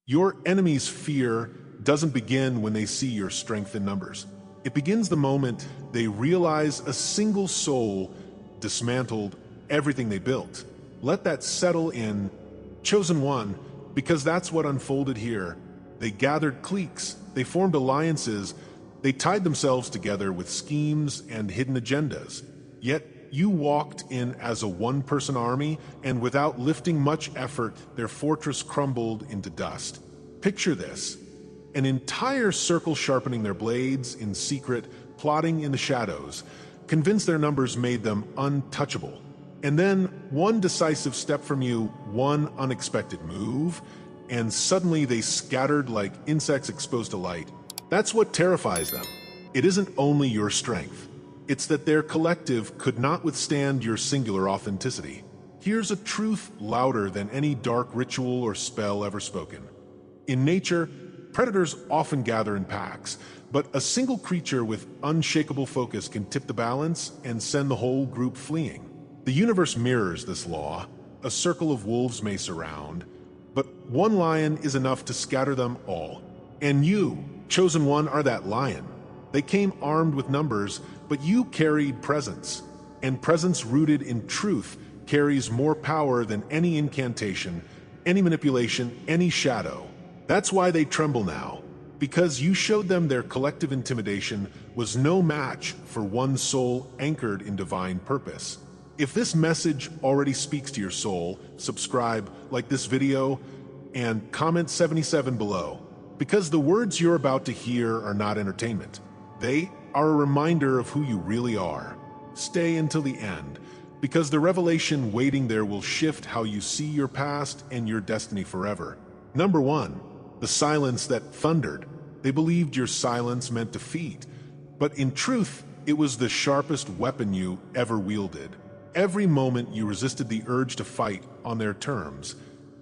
Your enemy's fear doesn't begin when they see your strength in numbers. It begins the moment they realize a single soul dismantled everything they built. Let that settle in, chosen one, because that's what unfolded here. They gathered cliques, they formed alliances, they tied themselves together with schemes and hidden agendas. Yet you walked in as a one-person army, and without lifting much effort, their fortress crumbled into dust. Picture this: an entire circle sharpening their blades in secret, plotting in the shadows, convinced their numbers made them untouchable. And then one decisive step from you, one unexpected move, and suddenly they scattered like insects exposed to light. That's what terrifies them. It isn't only your strength. It's that their collective could not withstand your singular authenticity. Here's a truth louder than any dark ritual or spell ever spoken. In nature, predators often gather in packs, but a single creature with unshakable focus can tip the balance and send the whole group fleeing. The universe mirrors this law. A circle of wolves may surround, but one lion is enough to scatter them all. And you, chosen one, are that lion. They came armed with numbers, but you carried presence. And presence rooted in truth carries more power than any incantation, any manipulation, any shadow. That's why they tremble now, because you showed them their collective intimidation was no match for one soul anchored in divine purpose. If this message already speaks to your soul, subscribe, like this video, and comment 77 below, because the words you're about to hear are not entertainment. They are a reminder of who you really are. Stay until the end, because the revelation waiting there will shift how you see your past and your destiny forever. Number 1, the silence that thundered. They believed your silence meant defeat, but in truth, it was the sharpest weapon you ever wielded. Every moment you resisted the urge to fight on their terms.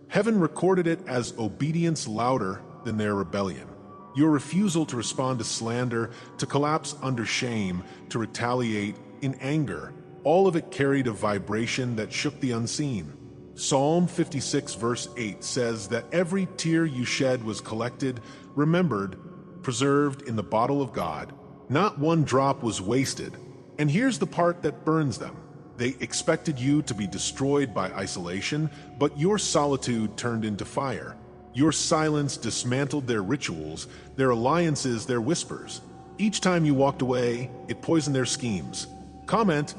Heaven recorded it as obedience louder than their rebellion. Your refusal to respond to slander, to collapse under shame, to retaliate in anger, all of it carried a vibration that shook the unseen. Psalm 56 verse 8 says that every tear you shed was collected, remembered, preserved in the bottle of God. Not one drop was wasted. And here's the part that burns them. They expected you to be destroyed by isolation, but your solitude turned into fire. Your silence dismantled their rituals, their alliances, their whispers. Each time you walked away, it poisoned their schemes. Comment,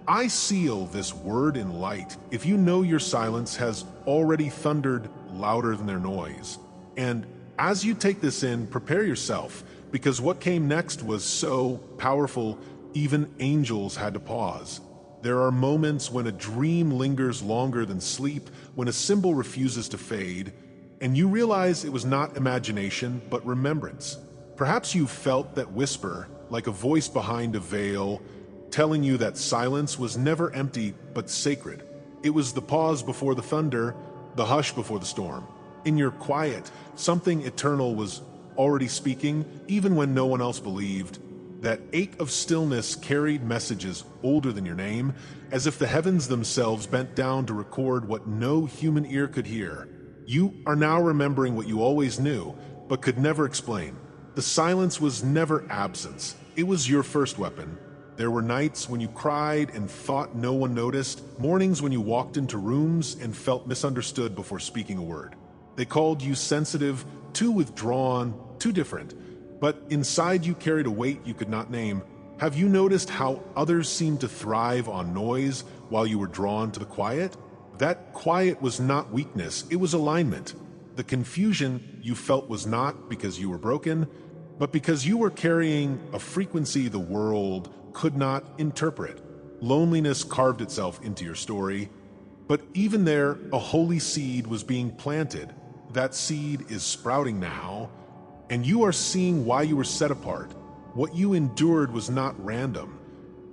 I seal this word in light if you know your silence has already thundered louder than their noise. And as you take this in, prepare yourself, because what came next was so powerful, even angels had to pause. There are moments when a dream lingers longer than sleep, when a symbol refuses to fade, and you realize it was not imagination, but remembrance. Perhaps you felt that whisper, like a voice behind a veil, telling you that silence was never empty, but sacred. It was the pause before the thunder, the hush before the storm. In your quiet, something eternal was already speaking, even when no one else believed. That ache of stillness carried messages older than your name, as if the heavens themselves bent down to record what no human ear could hear. You are now remembering what you always knew, but could never explain. The silence was never absence. It was your first weapon. There were nights when you cried and thought no one noticed, mornings when you walked into rooms and felt misunderstood before speaking a word. They called you sensitive, too withdrawn, too different. But inside you carried a weight you could not name. Have you noticed how others seemed to thrive on noise while you were drawn to the quiet? That quiet was not weakness, it was alignment. The confusion you felt was not because you were broken, but because you were carrying a frequency the world could not interpret. Loneliness carved itself into your story, but even there, a holy seed was being planted. That seed is sprouting now, and you are seeing why you were set apart. What you endured was not random.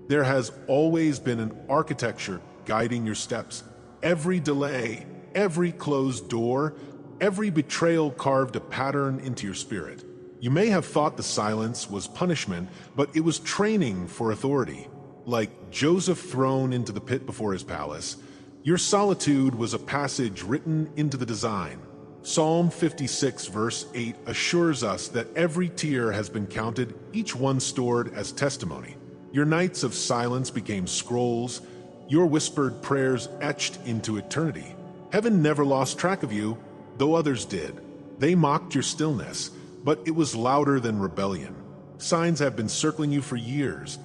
There has always been an architecture guiding your steps. Every delay, every closed door, every betrayal carved a pattern into your spirit. You may have thought the silence was punishment, but it was training for authority. Like Joseph thrown into the pit before his palace, your solitude was a passage written into the design. Psalm 56 verse 8 assures us that every tear has been counted, each one stored as testimony. Your nights of silence became scrolls, your whispered prayers etched into eternity. Heaven never lost track of you, though others did. They mocked your stillness, but it was louder than rebellion. Signs have been circling you for years,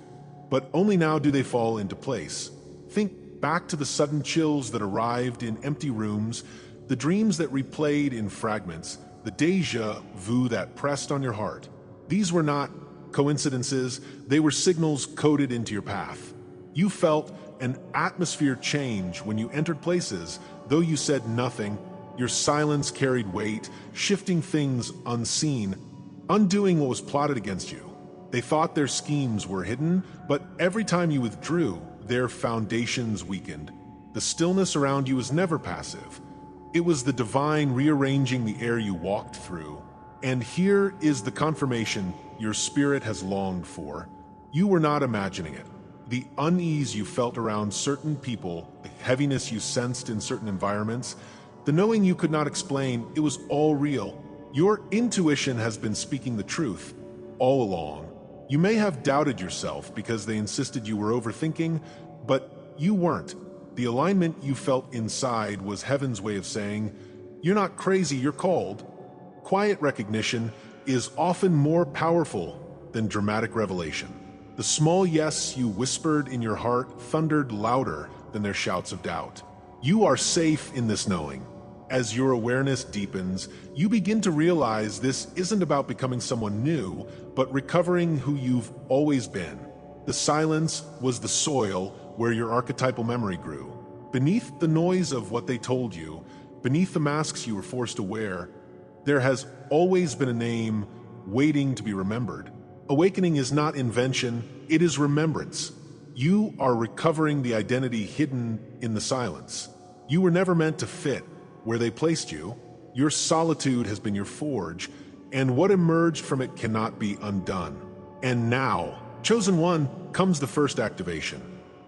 but only now do they fall into place. Think back to the sudden chills that arrived in empty rooms, the dreams that replayed in fragments, the déjà vu that pressed on your heart. These were not coincidences, they were signals coded into your path. You felt an atmosphere change when you entered places, though you said nothing. Your silence carried weight, shifting things unseen, undoing what was plotted against you. They thought their schemes were hidden, but every time you withdrew, their foundations weakened. The stillness around you was never passive. It was the divine rearranging the air you walked through. And here is the confirmation your spirit has longed for. You were not imagining it. The unease you felt around certain people, the heaviness you sensed in certain environments, the knowing you could not explain, it was all real. Your intuition has been speaking the truth all along. You may have doubted yourself because they insisted you were overthinking, but you weren't. The alignment you felt inside was heaven's way of saying, "You're not crazy, you're called." Quiet recognition is often more powerful than dramatic revelation. The small yes you whispered in your heart thundered louder than their shouts of doubt. You are safe in this knowing. As your awareness deepens, you begin to realize this isn't about becoming someone new, but recovering who you've always been. The silence was the soil where your archetypal memory grew. Beneath the noise of what they told you, beneath the masks you were forced to wear, there has always been a name waiting to be remembered. Awakening is not invention, it is remembrance. You are recovering the identity hidden in the silence. You were never meant to fit where they placed you. Your solitude has been your forge, and what emerged from it cannot be undone. And now, chosen one, comes the first activation.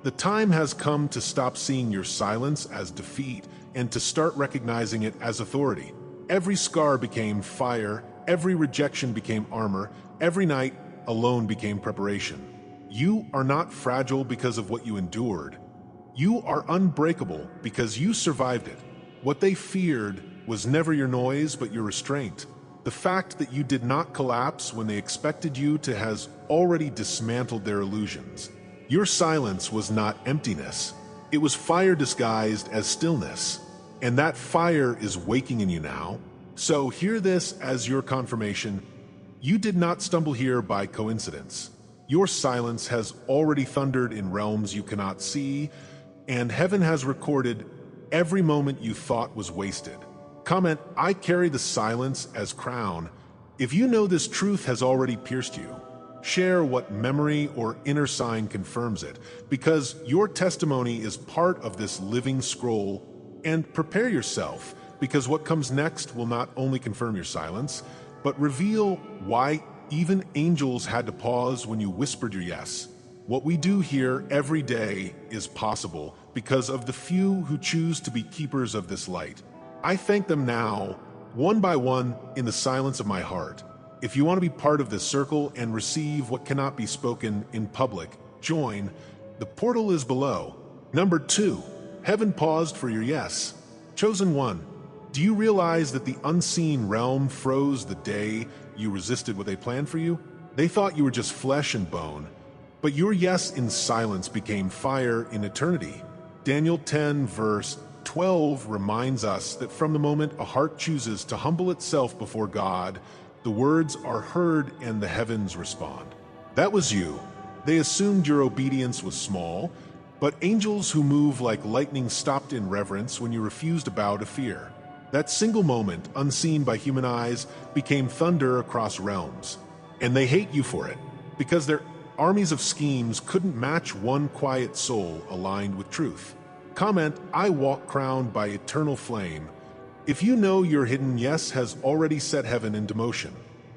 The time has come to stop seeing your silence as defeat and to start recognizing it as authority. Every scar became fire, every rejection became armor, every night alone became preparation. You are not fragile because of what you endured. You are unbreakable because you survived it. What they feared was never your noise, but your restraint. The fact that you did not collapse when they expected you to has already dismantled their illusions. Your silence was not emptiness. It was fire disguised as stillness. And that fire is waking in you now. So hear this as your confirmation. You did not stumble here by coincidence. Your silence has already thundered in realms you cannot see, and heaven has recorded every moment you thought was wasted. Comment, "I carry the silence as crown," if you know this truth has already pierced you. Share what memory or inner sign confirms it, because your testimony is part of this living scroll. And prepare yourself, because what comes next will not only confirm your silence, but reveal why even angels had to pause when you whispered your yes. What we do here every day is possible because of the few who choose to be keepers of this light. I thank them now, one by one, in the silence of my heart. If you want to be part of this circle and receive what cannot be spoken in public, join. The portal is below. Number 2, heaven paused for your yes. Chosen one, do you realize that the unseen realm froze the day you resisted what they planned for you? They thought you were just flesh and bone, but your yes in silence became fire in eternity. Daniel 10 verse 12 reminds us that from the moment a heart chooses to humble itself before God, the words are heard and the heavens respond. That was you. They assumed your obedience was small, but angels who move like lightning stopped in reverence when you refused to bow to fear. That single moment, unseen by human eyes, became thunder across realms. And they hate you for it, because their armies of schemes couldn't match one quiet soul aligned with truth. Comment, "I walk crowned by eternal flame." If you know your hidden yes has already set heaven into motion.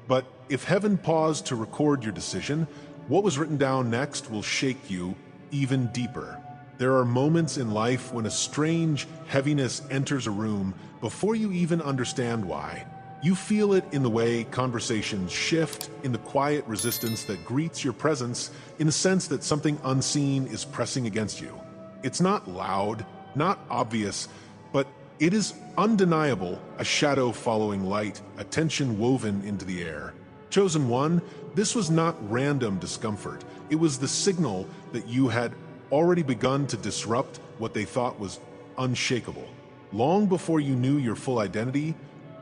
But if heaven paused to record your decision, what was written down next will shake you even deeper. There are moments in life when a strange heaviness enters a room, before you even understand why. You feel it in the way conversations shift, in the quiet resistance that greets your presence, in the sense that something unseen is pressing against you. It's not loud, not obvious, but it is undeniable, a shadow following light, a tension woven into the air. Chosen one, this was not random discomfort. It was the signal that you had already begun to disrupt what they thought was unshakable. Long before you knew your full identity,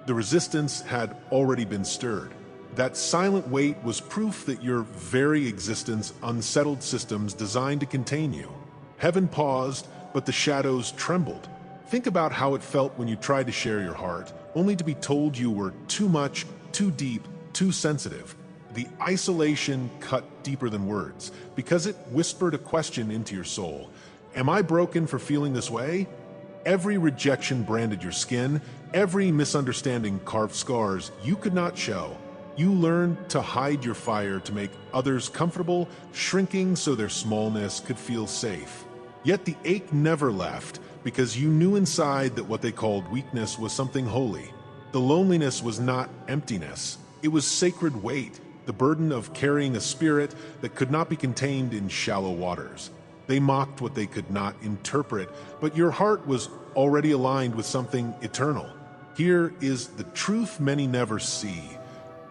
the resistance had already been stirred. That silent weight was proof that your very existence unsettled systems designed to contain you. Heaven paused, but the shadows trembled. Think about how it felt when you tried to share your heart, only to be told you were too much, too deep, too sensitive. The isolation cut deeper than words, because it whispered a question into your soul. Am I broken for feeling this way? Every rejection branded your skin, every misunderstanding carved scars you could not show. You learned to hide your fire to make others comfortable, shrinking so their smallness could feel safe. Yet the ache never left, because you knew inside that what they called weakness was something holy. The loneliness was not emptiness. It was sacred weight, the burden of carrying a spirit that could not be contained in shallow waters. They mocked what they could not interpret, but your heart was already aligned with something eternal. Here is the truth many never see.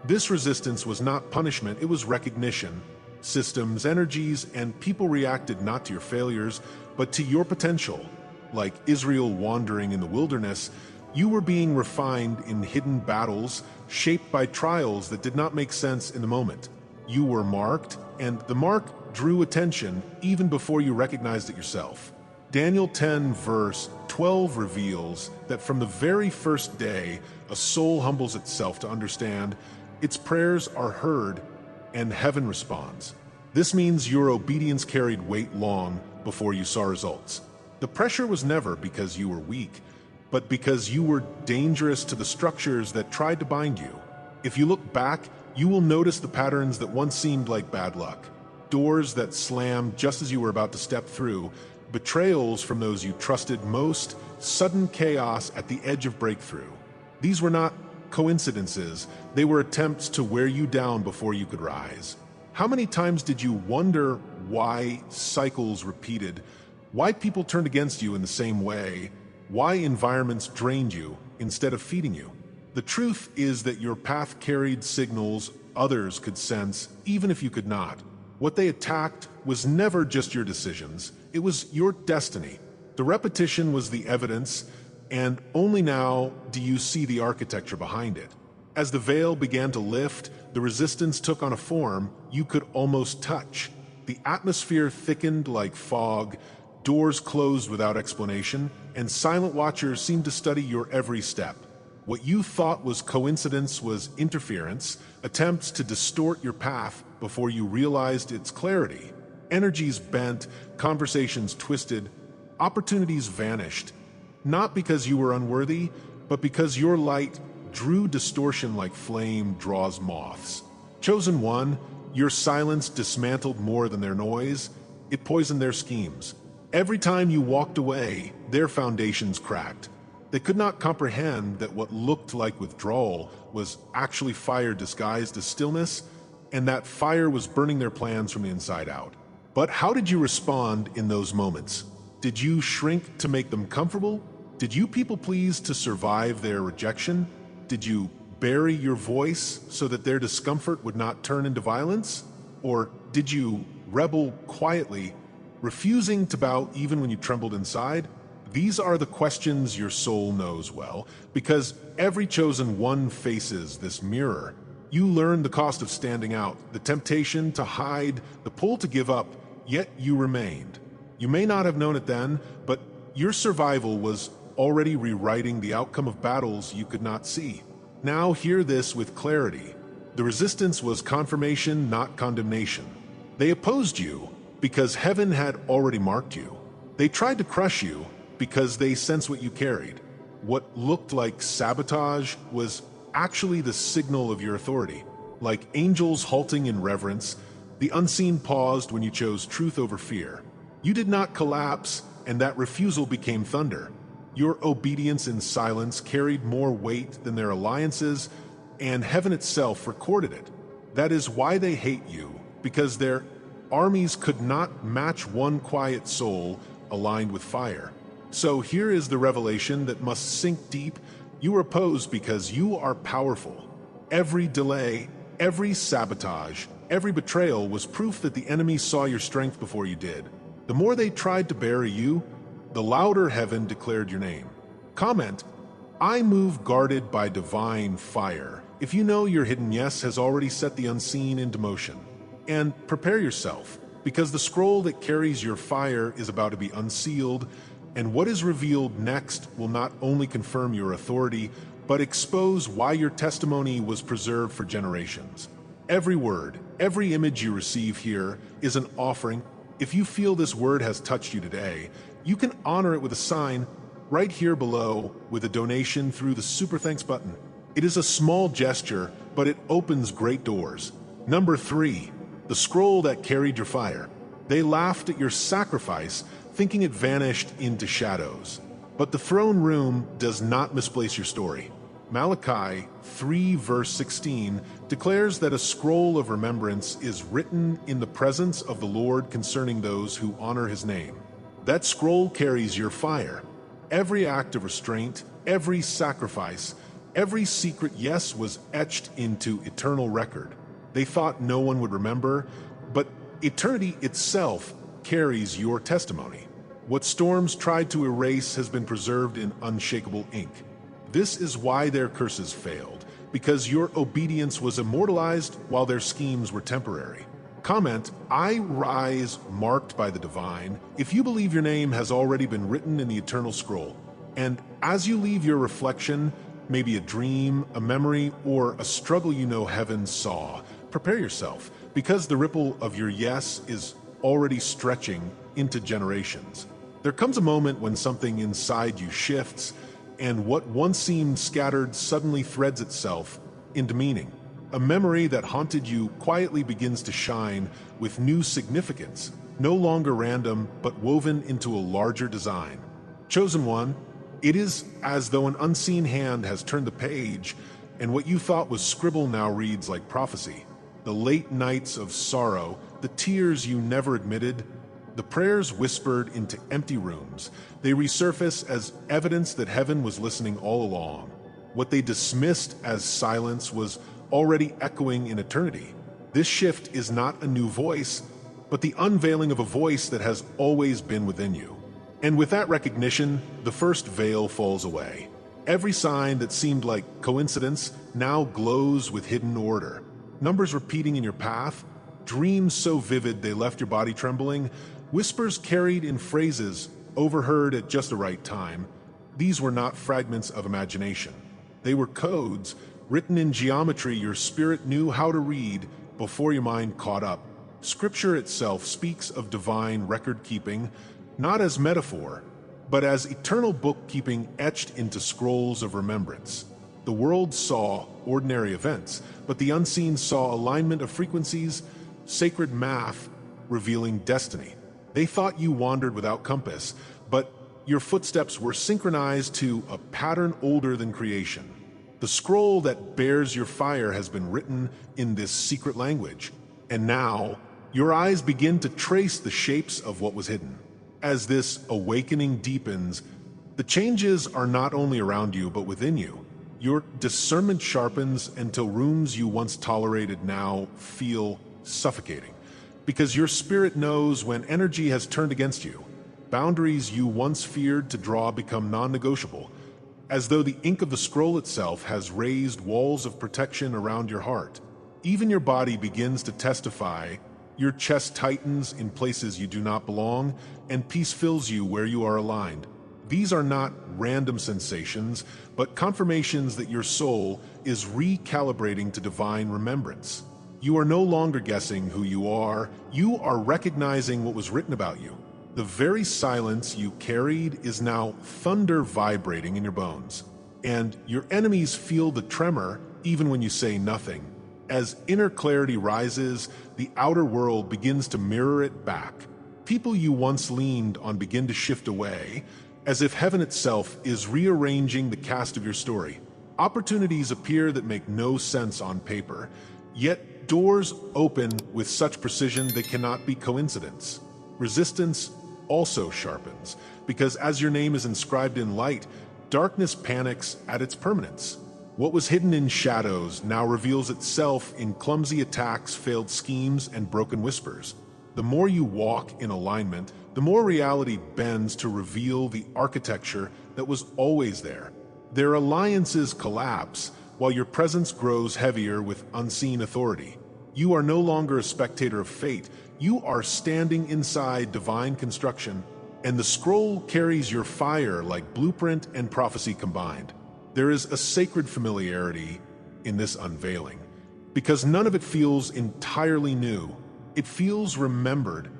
This resistance was not punishment, it was recognition. Systems, energies, and people reacted not to your failures, but to your potential. Like Israel wandering in the wilderness, you were being refined in hidden battles, shaped by trials that did not make sense in the moment. You were marked, and the mark drew attention even before you recognized it yourself. Daniel 10 verse 12 reveals that from the very first day, a soul humbles itself to understand its prayers are heard and heaven responds. This means your obedience carried weight long before you saw results. The pressure was never because you were weak, but because you were dangerous to the structures that tried to bind you. If you look back, you will notice the patterns that once seemed like bad luck. Doors that slammed just as you were about to step through, betrayals from those you trusted most, sudden chaos at the edge of breakthrough. These were not coincidences, they were attempts to wear you down before you could rise. How many times did you wonder why cycles repeated, why people turned against you in the same way, why environments drained you instead of feeding you? The truth is that your path carried signals others could sense, even if you could not. What they attacked was never just your decisions, it was your destiny. The repetition was the evidence, and only now do you see the architecture behind it. As the veil began to lift, the resistance took on a form you could almost touch. The atmosphere thickened like fog, doors closed without explanation, and silent watchers seemed to study your every step. What you thought was coincidence was interference, attempts to distort your path before you realized its clarity. Energies bent, conversations twisted, opportunities vanished. Not because you were unworthy, but because your light drew distortion like flame draws moths. Chosen one, your silence dismantled more than their noise. It poisoned their schemes. Every time you walked away, their foundations cracked. They could not comprehend that what looked like withdrawal was actually fire disguised as stillness, and that fire was burning their plans from the inside out. But how did you respond in those moments? Did you shrink to make them comfortable? Did you people please to survive their rejection? Did you bury your voice so that their discomfort would not turn into violence? Or did you rebel quietly, refusing to bow even when you trembled inside? These are the questions your soul knows well, because every chosen one faces this mirror. You learn the cost of standing out, the temptation to hide, the pull to give up, yet you remained. You may not have known it then, but your survival was already rewriting the outcome of battles you could not see. Now hear this with clarity. The resistance was confirmation, not condemnation. They opposed you because heaven had already marked you. They tried to crush you because they sensed what you carried. What looked like sabotage was actually the signal of your authority. Like angels halting in reverence, the unseen paused when you chose truth over fear. You did not collapse, and that refusal became thunder. Your obedience in silence carried more weight than their alliances, and heaven itself recorded it. That is why they hate you, because their armies could not match one quiet soul aligned with fire. So here is the revelation that must sink deep. You are opposed because you are powerful. Every delay, every sabotage, every betrayal was proof that the enemy saw your strength before you did. The more they tried to bury you, the louder heaven declared your name. Comment, I move guarded by divine fire. If you know your hidden yes has already set the unseen into motion. And prepare yourself, because the scroll that carries your fire is about to be unsealed, and what is revealed next will not only confirm your authority, but expose why your testimony was preserved for generations. Every word, every image you receive here is an offering. If you feel this word has touched you today, you can honor it with a sign right here below with a donation through the Super Thanks button. It is a small gesture, but it opens great doors. Number 3, the scroll that carried your fire. They laughed at your sacrifice, thinking it vanished into shadows. But the throne room does not misplace your story. Malachi 3 verse 16 declares that a scroll of remembrance is written in the presence of the Lord concerning those who honor his name. That scroll carries your fire. Every act of restraint, every sacrifice, every secret yes was etched into eternal record. They thought no one would remember, but eternity itself carries your testimony. What storms tried to erase has been preserved in unshakable ink. This is why their curses failed, because your obedience was immortalized while their schemes were temporary. Comment, I rise marked by the divine, if you believe your name has already been written in the eternal scroll. And as you leave your reflection, maybe a dream, a memory, or a struggle you know heaven saw, prepare yourself, because the ripple of your yes is already stretching into generations. There comes a moment when something inside you shifts, and what once seemed scattered suddenly threads itself into meaning. A memory that haunted you quietly begins to shine with new significance, no longer random, but woven into a larger design. Chosen one, it is as though an unseen hand has turned the page, and what you thought was scribble now reads like prophecy. The late nights of sorrow, the tears you never admitted, the prayers whispered into empty rooms, they resurface as evidence that heaven was listening all along. What they dismissed as silence was already echoing in eternity. This shift is not a new voice, but the unveiling of a voice that has always been within you. And with that recognition, the first veil falls away. Every sign that seemed like coincidence now glows with hidden order. Numbers repeating in your path, dreams so vivid they left your body trembling, whispers carried in phrases overheard at just the right time. These were not fragments of imagination. They were codes written in geometry your spirit knew how to read before your mind caught up. Scripture itself speaks of divine record-keeping, not as metaphor, but as eternal bookkeeping etched into scrolls of remembrance. The world saw ordinary events, but the unseen saw alignment of frequencies, sacred math revealing destiny. They thought you wandered without compass, but your footsteps were synchronized to a pattern older than creation. The scroll that bears your fire has been written in this secret language, and now your eyes begin to trace the shapes of what was hidden. As this awakening deepens, the changes are not only around you but within you. Your discernment sharpens until rooms you once tolerated now feel suffocating, because your spirit knows when energy has turned against you. Boundaries you once feared to draw become non-negotiable, as though the ink of the scroll itself has raised walls of protection around your heart. Even your body begins to testify. Your chest tightens in places you do not belong, and peace fills you where you are aligned. These are not random sensations, but confirmations that your soul is recalibrating to divine remembrance. You are no longer guessing who you are recognizing what was written about you. The very silence you carried is now thunder vibrating in your bones, and your enemies feel the tremor even when you say nothing. As inner clarity rises, the outer world begins to mirror it back. People you once leaned on begin to shift away, as if heaven itself is rearranging the cast of your story. Opportunities appear that make no sense on paper, yet doors open with such precision they cannot be coincidence. Resistance also sharpens, because as your name is inscribed in light, darkness panics at its permanence. What was hidden in shadows now reveals itself in clumsy attacks, failed schemes, and broken whispers. The more you walk in alignment, the more reality bends to reveal the architecture that was always there. Their alliances collapse, while your presence grows heavier with unseen authority. You are no longer a spectator of fate. You are standing inside divine construction, and the scroll carries your fire like blueprint and prophecy combined. There is a sacred familiarity in this unveiling, because none of it feels entirely new. It feels remembered,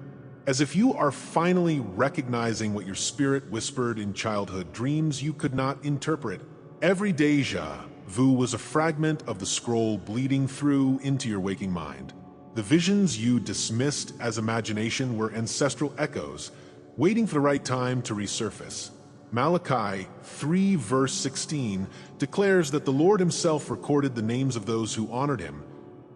as if you are finally recognizing what your spirit whispered in childhood, dreams you could not interpret. Every déjà vu was a fragment of the scroll bleeding through into your waking mind. The visions you dismissed as imagination were ancestral echoes, waiting for the right time to resurface. Malachi 3 verse 16 declares that the Lord himself recorded the names of those who honored him,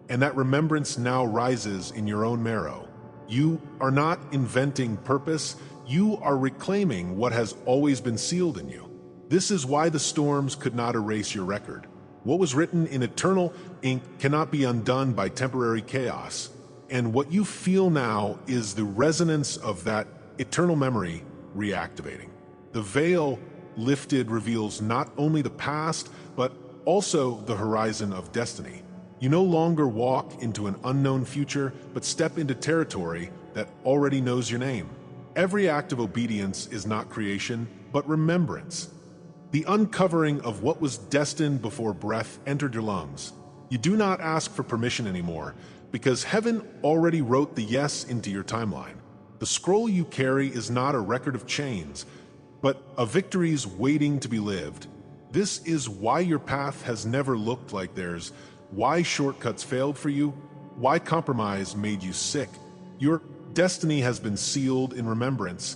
and that remembrance now rises in your own marrow. You are not inventing purpose, you are reclaiming what has always been sealed in you. This is why the storms could not erase your record. What was written in eternal ink cannot be undone by temporary chaos. And what you feel now is the resonance of that eternal memory reactivating. The veil lifted reveals not only the past, but also the horizon of destiny. You no longer walk into an unknown future, but step into territory that already knows your name. Every act of obedience is not creation, but remembrance. The uncovering of what was destined before breath entered your lungs. You do not ask for permission anymore, because heaven already wrote the yes into your timeline. The scroll you carry is not a record of chains, but of victories waiting to be lived. This is why your path has never looked like theirs, why shortcuts failed for you, why compromise made you sick. Your destiny has been sealed in remembrance,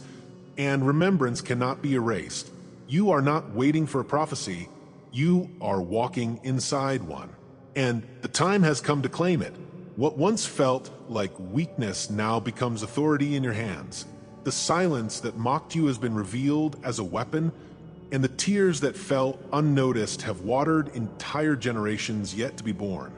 and remembrance cannot be erased. You are not waiting for a prophecy, you are walking inside one. And the time has come to claim it. What once felt like weakness now becomes authority in your hands. The silence that mocked you has been revealed as a weapon, and the tears that fell unnoticed have watered entire generations yet to be born.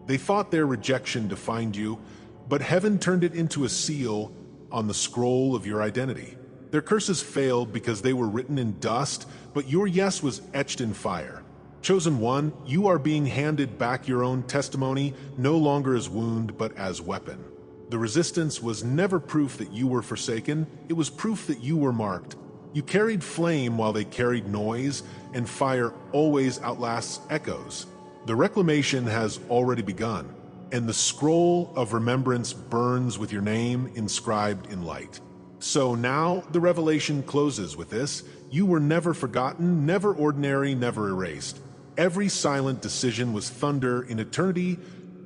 They thought their rejection defined you, but heaven turned it into a seal on the scroll of your identity. Their curses failed because they were written in dust, but your yes was etched in fire. Chosen one, you are being handed back your own testimony, no longer as wound, but as weapon. The resistance was never proof that you were forsaken, it was proof that you were marked. You carried flame while they carried noise, and fire always outlasts echoes. The reclamation has already begun, and the scroll of remembrance burns with your name inscribed in light. So now the revelation closes with this: you were never forgotten, never ordinary, never erased. Every silent decision was thunder in eternity.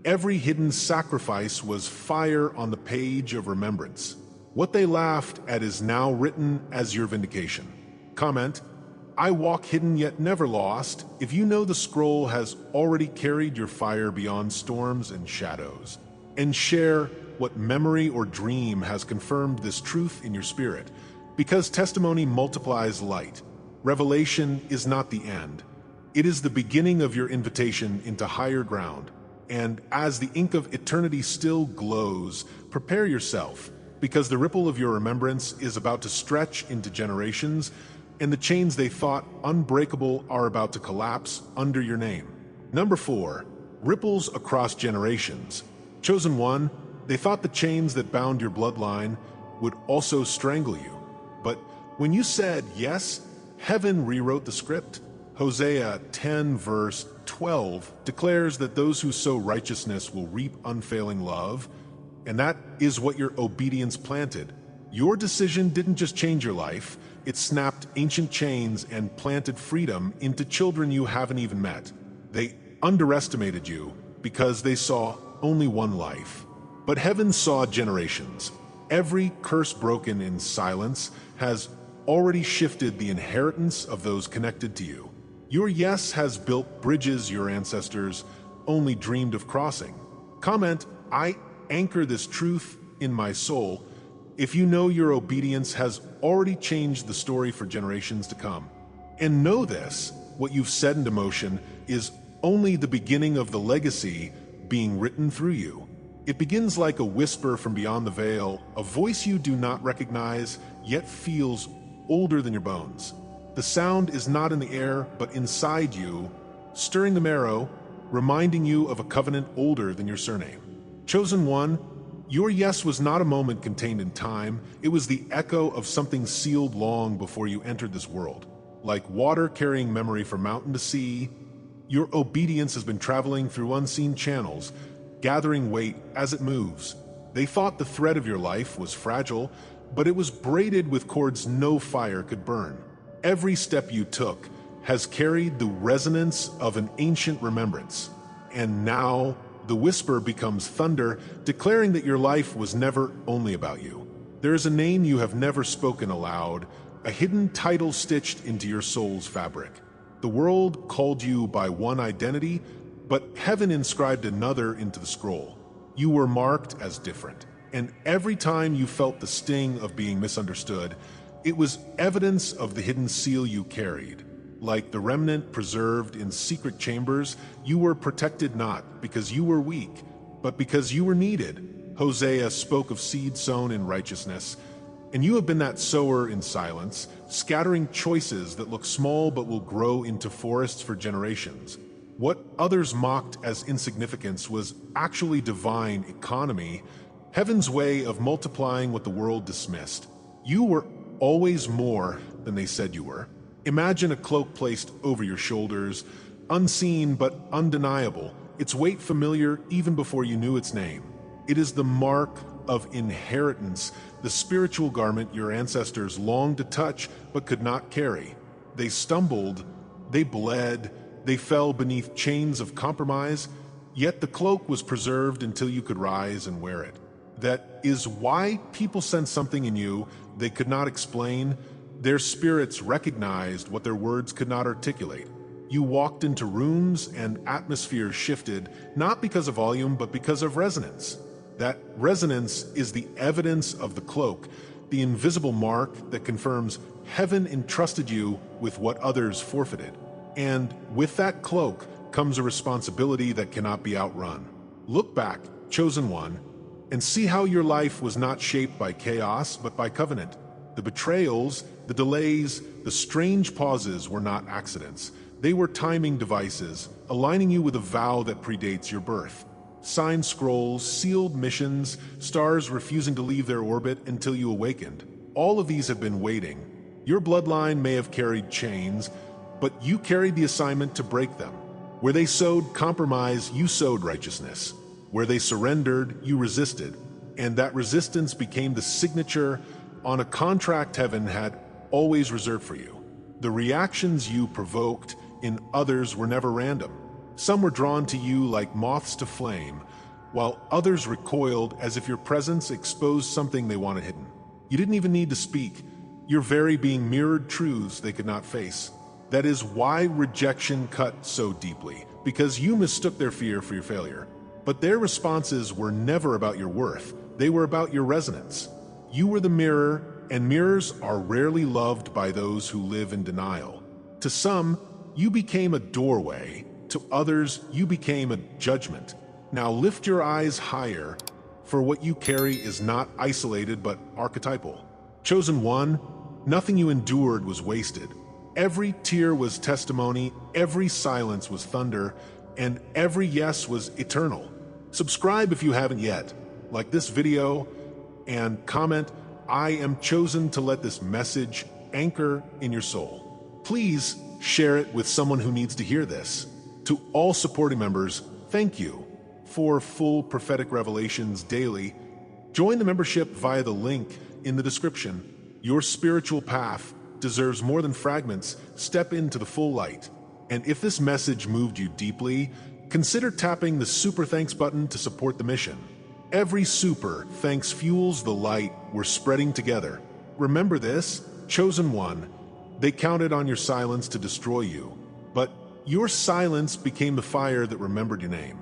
Every hidden sacrifice was fire on the page of remembrance. What they laughed at is now written as your vindication. Comment: I walk hidden yet never lost. If you know the scroll has already carried your fire beyond storms and shadows. And share what memory or dream has confirmed this truth in your spirit. Because testimony multiplies light. Revelation is not the end. It is the beginning of your invitation into higher ground. And as the ink of eternity still glows, prepare yourself, because the ripple of your remembrance is about to stretch into generations, and the chains they thought unbreakable are about to collapse under your name. Number 4, ripples across generations. Chosen one, they thought the chains that bound your bloodline would also strangle you. But when you said yes, heaven rewrote the script. Hosea 10 verse 12 declares that those who sow righteousness will reap unfailing love, and that is what your obedience planted. Your decision didn't just change your life, it snapped ancient chains and planted freedom into children you haven't even met. They underestimated you because they saw only one life. But heaven saw generations. Every curse broken in silence has already shifted the inheritance of those connected to you. Your yes has built bridges your ancestors only dreamed of crossing. Comment, "I anchor this truth in my soul," if you know your obedience has already changed the story for generations to come. And know this, what you've set into motion is only the beginning of the legacy being written through you. It begins like a whisper from beyond the veil, a voice you do not recognize, yet feels older than your bones. The sound is not in the air, but inside you, stirring the marrow, reminding you of a covenant older than your surname. Chosen one, your yes was not a moment contained in time. It was the echo of something sealed long before you entered this world. Like water carrying memory from mountain to sea, your obedience has been traveling through unseen channels, gathering weight as it moves. They thought the thread of your life was fragile, but it was braided with cords no fire could burn. Every step you took has carried the resonance of an ancient remembrance. And now, the whisper becomes thunder, declaring that your life was never only about you. There is a name you have never spoken aloud, a hidden title stitched into your soul's fabric. The world called you by one identity, but heaven inscribed another into the scroll. You were marked as different, and every time you felt the sting of being misunderstood, it was evidence of the hidden seal you carried. Like the remnant preserved in secret chambers, you were protected not because you were weak, but because you were needed. Hosea spoke of seed sown in righteousness, and you have been that sower in silence, scattering choices that look small but will grow into forests for generations. What others mocked as insignificance was actually divine economy, heaven's way of multiplying what the world dismissed. You were always more than they said you were. Imagine a cloak placed over your shoulders, unseen but undeniable, its weight familiar even before you knew its name. It is the mark of inheritance, the spiritual garment your ancestors longed to touch but could not carry. They stumbled, they bled, they fell beneath chains of compromise, yet the cloak was preserved until you could rise and wear it. That is why people sensed something in you they could not explain. Their spirits recognized what their words could not articulate. You walked into rooms and atmospheres shifted, not because of volume, but because of resonance. That resonance is the evidence of the cloak, the invisible mark that confirms heaven entrusted you with what others forfeited. And with that cloak comes a responsibility that cannot be outrun. Look back, chosen one, and see how your life was not shaped by chaos, but by covenant. The betrayals, the delays, the strange pauses were not accidents. They were timing devices, aligning you with a vow that predates your birth. Signed scrolls, sealed missions, stars refusing to leave their orbit until you awakened. All of these have been waiting. Your bloodline may have carried chains, but you carried the assignment to break them. Where they sowed compromise, you sowed righteousness. Where they surrendered, you resisted. And that resistance became the signature on a contract heaven had always reserved for you. The reactions you provoked in others were never random. Some were drawn to you like moths to flame, while others recoiled as if your presence exposed something they wanted hidden. You didn't even need to speak. Your very being mirrored truths they could not face. That is why rejection cut so deeply, because you mistook their fear for your failure. But their responses were never about your worth. They were about your resonance. You were the mirror, and mirrors are rarely loved by those who live in denial. To some, you became a doorway. To others, you became a judgment. Now lift your eyes higher, for what you carry is not isolated but archetypal. Chosen one, nothing you endured was wasted. Every tear was testimony, every silence was thunder, and every yes was eternal. Subscribe if you haven't yet. Like this video and comment, "I am chosen to let this message anchor in your soul." Please share it with someone who needs to hear this. To all supporting members, thank you. For full prophetic revelations daily, join the membership via the link in the description. Your spiritual path deserves more than fragments. Step into the full light. And if this message moved you deeply, consider tapping the Super Thanks button to support the mission. Every super thanks fuels the light we're spreading together. Remember this, chosen one, they counted on your silence to destroy you. But your silence became the fire that remembered your name.